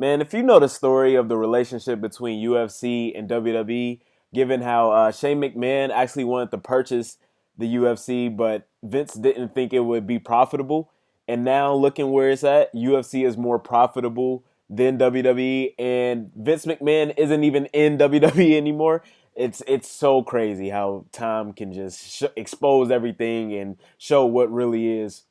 Man, if you know the story of the relationship between UFC and WWE, given how Shane McMahon actually wanted to purchase the UFC, but Vince didn't think it would be profitable. And now looking where it's at, UFC is more profitable than WWE, and Vince McMahon isn't even in WWE anymore. It's so crazy how time can just expose everything and show what really is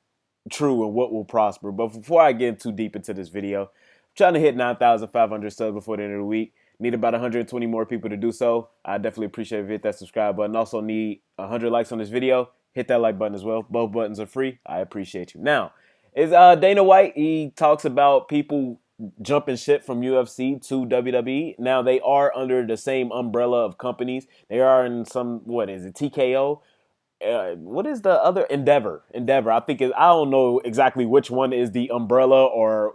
true and what will prosper. But before I get too deep into this video, I'm trying to hit 9,500 subs before the end of the week. Need about 120 more people to do so. I definitely appreciate if you hit that subscribe button. Also need 100 likes on this video. Hit that like button as well. Both buttons are free. I appreciate you. Now, is Dana White, he talks about people jumping ship from UFC to WWE. Now, they are under the same umbrella of companies. They are in some, what is it, TKO? What is the other Endeavor? I think I don't know exactly which one is the umbrella, or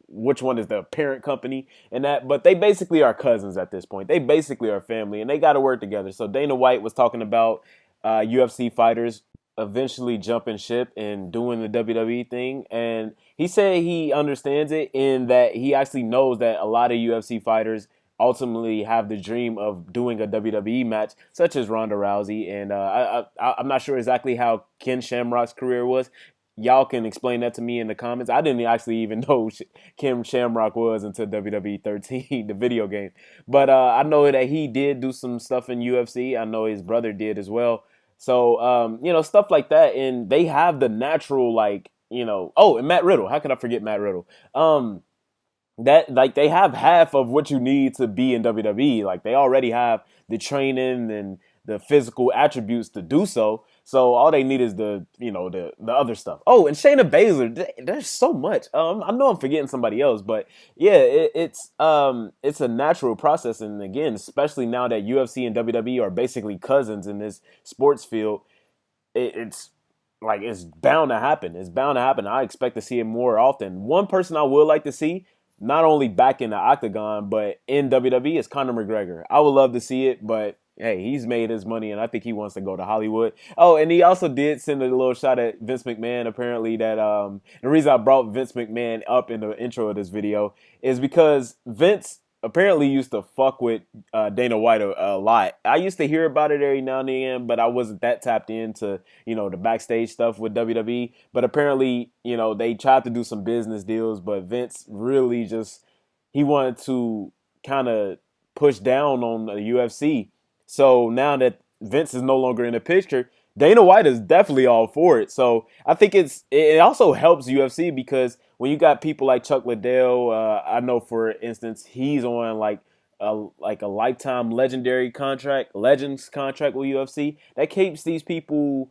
which one is the parent company and that, but they basically are cousins at this point. They basically are family, and they got to work together. So Dana White was talking about UFC fighters eventually jumping ship and doing the WWE thing, and he said he understands it in that he actually knows that a lot of UFC fighters ultimately have the dream of doing a WWE match, such as Ronda Rousey. And I'm not sure exactly how Ken Shamrock's career was. Y'all can explain that to me in the comments. I didn't actually even know Ken Shamrock was until WWE 13, the video game. But I know that he did do some stuff in UFC. I know his brother did as well. So, stuff like that. And they have the natural, oh, and Matt Riddle. How could I forget Matt Riddle? That, like, they have half of what you need to be in WWE. Like, they already have the training and the physical attributes to do so. So all they need is the other stuff. Oh, and Shayna Baszler. There's so much. I know I'm forgetting somebody else, but yeah, it's a natural process. And again, especially now that UFC and WWE are basically cousins in this sports field, it's like it's bound to happen. It's bound to happen. I expect to see it more often. One person I would like to see, not only back in the octagon, but in WWE, is Conor McGregor. I would love to see it, but hey, he's made his money, and I think he wants to go to Hollywood. Oh, and he also did send a little shot at Vince McMahon. Apparently, that the reason I brought Vince McMahon up in the intro of this video is because Vince apparently used to fuck with Dana White a lot. I used to hear about it every now and then, but I wasn't that tapped into, the backstage stuff with WWE. But apparently, they tried to do some business deals, but Vince really he wanted to kind of push down on the UFC. So now that Vince is no longer in the picture, Dana White is definitely all for it. So I think it also helps UFC because when you got people like Chuck Liddell, I know for instance he's on like a lifetime legendary contract, legends contract with UFC. That keeps these people,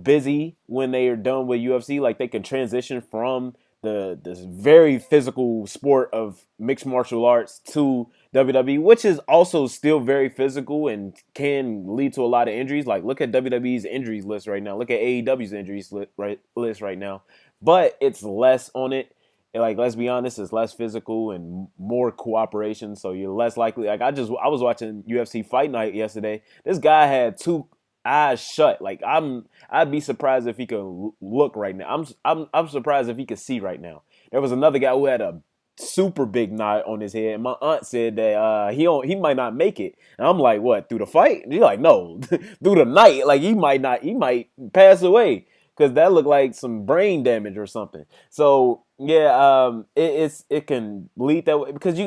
busy when they are done with UFC. Like they can transition from this very physical sport of mixed martial arts to WWE, which is also still very physical and can lead to a lot of injuries. Like look at WWE's injuries list right now. Look at AEW's injuries list right now. But it's less on it. And like let's be honest, it's less physical and more cooperation. So you're less likely. Like I was watching UFC Fight Night yesterday. This guy had two eyes shut. Like I'd be surprised if he could look right now. I'm surprised if he could see right now. There was another guy who had a super big knot on his head. And my aunt said that he might not make it. And I'm like, what, through the fight? And you're like, no, through the night. Like he might pass away because that looked like some brain damage or something. So yeah, it can lead that way because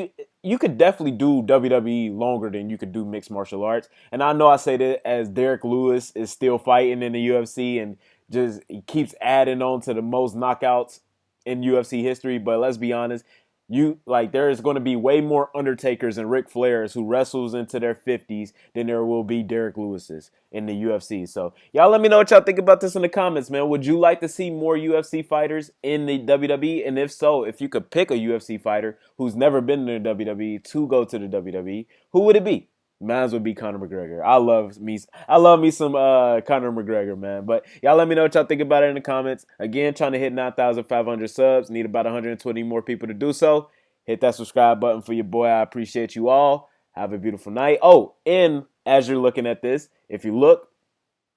you could definitely do WWE longer than you could do mixed martial arts. And I know I say that as Derek Lewis is still fighting in the UFC and just he keeps adding on to the most knockouts in UFC history. But let's be honest, there is going to be way more Undertakers and Ric Flairs who wrestles into their 50s than there will be Derek Lewis's in the UFC. So y'all let me know what y'all think about this in the comments, man. Would you like to see more UFC fighters in the WWE? And if so, if you could pick a UFC fighter who's never been in the WWE to go to the WWE, who would it be? Mine would be Conor McGregor. I love me some Conor McGregor, man. But y'all let me know what y'all think about it in the comments. Again, trying to hit 9,500 subs. Need about 120 more people to do so. Hit that subscribe button for your boy. I appreciate you all. Have a beautiful night. Oh, and as you're looking at this, if you look,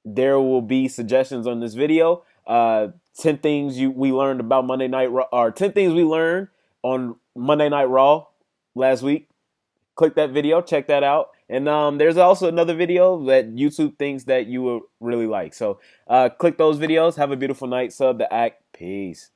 there will be suggestions on this video. 10 things we learned about Monday Night Raw, or 10 things we learned on Monday Night Raw last week. Click that video, check that out. And there's also another video that YouTube thinks that you will really like. So click those videos. Have a beautiful night. Sub the act. Peace.